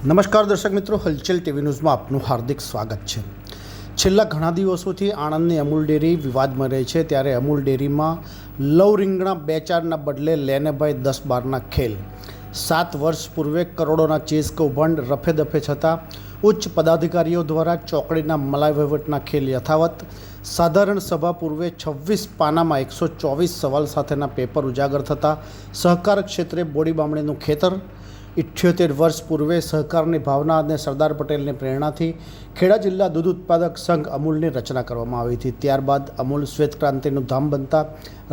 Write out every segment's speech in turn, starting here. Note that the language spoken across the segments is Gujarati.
નમસ્કાર દર્શક મિત્રો, હલચલ ટીવી ન્યૂઝમાં આપનું હાર્દિક સ્વાગત છે। છેલ્લા ઘણા દિવસોથી આણંદની અમૂલ ડેરી વિવાદમાં રહી છે, ત્યારે અમૂલ ડેરીમાં લવ રીંગણા 2-4ના બદલે લેને ભાઈ 10-12ના ખેલ। 7 વર્ષ પૂર્વે કરોડોના ચીઝ કૌભાંડ રફે દફે છતાં ઉચ્ચ પદાધિકારીઓ દ્વારા ચોકડીના મલાઈ વહીવટના ખેલ યથાવત। સાધારણ સભા પૂર્વે 26 પાનામાં 124 સવાલ સાથેના પેપર ઉજાગર થતાં સહકાર ક્ષેત્રે બોડી બામણીનું ખેતર। 78 વર્ષ પૂર્વે સહકારની ભાવના અને સરદાર પટેલની પ્રેરણાથી ખેડા જિલ્લા દૂધ ઉત્પાદક સંઘ અમૂલની રચના કરવામાં આવી હતી। ત્યારબાદ અમૂલ શ્વેત ક્રાંતિનું ધામ બનતા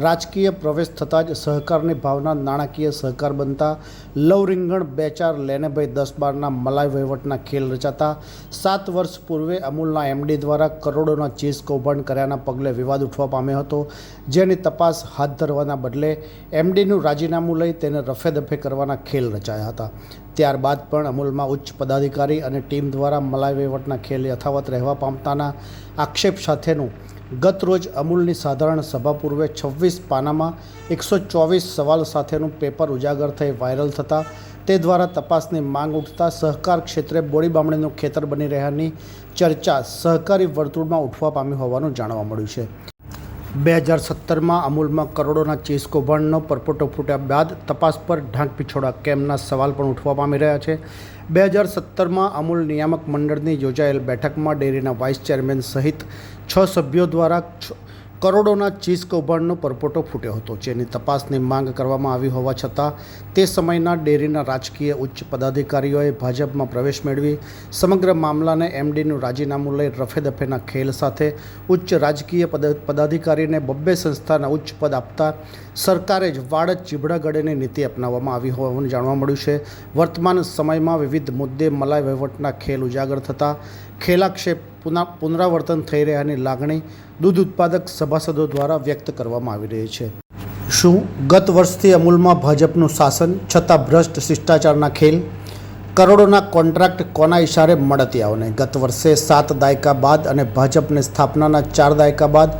રાજકીય પ્રવેશ થતાં જ સહકારની ભાવના નાણાકીય સહકાર બનતા લવ રીંગણ 2-4 લેને ભાઈ 10-12ના મલાઈ વહીવટના ખેલ રચાતા 7 વર્ષ પૂર્વે અમૂલના એમડી દ્વારા કરોડોના ચીઝ કૌભાંડ કર્યાના પગલે વિવાદ ઉઠવા પામ્યો હતો, જેની તપાસ હાથ ધરવાના બદલે એમડીનું રાજીનામું લઈ તેને રફે દફે કરવાના ખેલ રચાયા હતા। ત્યારબાદ પણ અમૂલમાં ઉચ્ચ પદાધિકારી અને ટીમ દ્વારા મલાઈ વહીવટના ખેલ યથાવત રહેવા પામતાના આક્ષેપ સાથેનું ગત રોજ અમૂલની સાધારણ સભા પૂર્વે 26 પાનામાં 124 સવાલ સાથેનું પેપર ઉજાગર થઈ વાયરલ થતાં તે દ્વારા તપાસની માંગ ઉઠતા સહકાર ક્ષેત્રે બોડી બામણીનું ખેતર બની રહ્યાની ચર્ચા સહકારી વર્તુળમાં ઉઠવા પામી હોવાનું જાણવા મળ્યું છે। 2017માં અમૂલમાં કરોડોના ચીઝ કૌભાંડનો પરપોટો ફૂટ્યા બાદ તપાસ પર ઢાંક પીછોડા કેમના સવાલ પણ ઉઠવા પામી રહ્યા છે। 2017માં અમૂલ નિયામક મંડળની યોજાયેલ બેઠકમાં ડેરીના વાઇસ ચેરમેન સહિત 6 સભ્યો દ્વારા કરોડોના ચીઝ કૌભાંડનો પરપોટો ફૂટ્યો હતો, જેની તપાસની માંગ કરવામાં આવી હોવા છતાં તે સમયના ડેરીના રાજકીય ઉચ્ચ પદાધિકારીઓએ ભાજપમાં પ્રવેશ મેળવી સમગ્ર મામલાને એમડીનું રાજીનામું લઈ રફે દફેના ખેલ સાથે ઉચ્ચ રાજકીય પદાધિકારીને બબ્બે સંસ્થાના ઉચ્ચ પદ આપતા સરકારે જ વાડ ચીબડા ગળેની નીતિ અપનાવવામાં આવી હોવાનું જાણવા મળ્યું છે। વર્તમાન સમયમાં વિવિધ મુદ્દે મલાઈ વહીવટના ખેલ ઉજાગર થતાં ખેલાક્ષેપ પુનરાવર્તન થઈ રહ્યાની લાગણી દૂધ ઉત્પાદક સભાસદો દ્વારા વ્યક્ત કરવામાં આવી રહી છે। શું ગત વર્ષથી અમૂલમાં ભાજપનું શાસન છતાં ભ્રષ્ટ શિષ્ટાચારના ખેલ? કરોડોના કોન્ટ્રાક્ટ કોના ઇશારે મળતિયાઓને? ગત વર્ષે 7 દાયકા બાદ અને ભાજપની સ્થાપનાના 4 દાયકા બાદ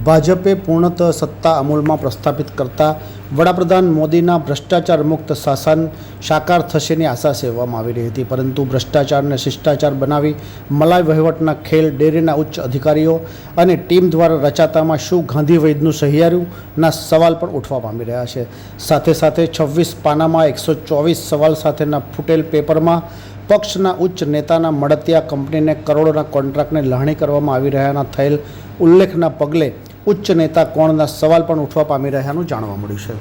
ભાજપે પૂર્ણતઃ સત્તા અમૂલમાં પ્રસ્થાપિત કરતા વડાપ્રધાન મોદીના ભ્રષ્ટાચાર મુક્ત શાસન સાકાર થશેની આશા સેવવામાં આવી રહી હતી, પરંતુ ભ્રષ્ટાચારને શિષ્ટાચાર બનાવી મલાઈ વહીવટના ખેલ ડેરીના ઉચ્ચ અધિકારીઓ અને ટીમ દ્વારા રચાતામાં શું ગાંધી વૈદનું સહિયાર્યુંના સવાલ પણ ઉઠવા પામી રહ્યા છે। સાથે સાથે 26 પાનામાં 124 સવાલ સાથેના ફૂટેલ પેપરમાં પક્ષના ઉચ્ચ નેતાના મળતિયા કંપનીને કરોડોના કોન્ટ્રાક્ટને લહાણી કરવામાં આવી રહ્યાના થયેલ ઉલ્લેખના પગલે ઉચ્ચ નેતા કોણના સવાલ પણ ઉઠવા પામી રહ્યાનું જાણવા મળ્યું છે।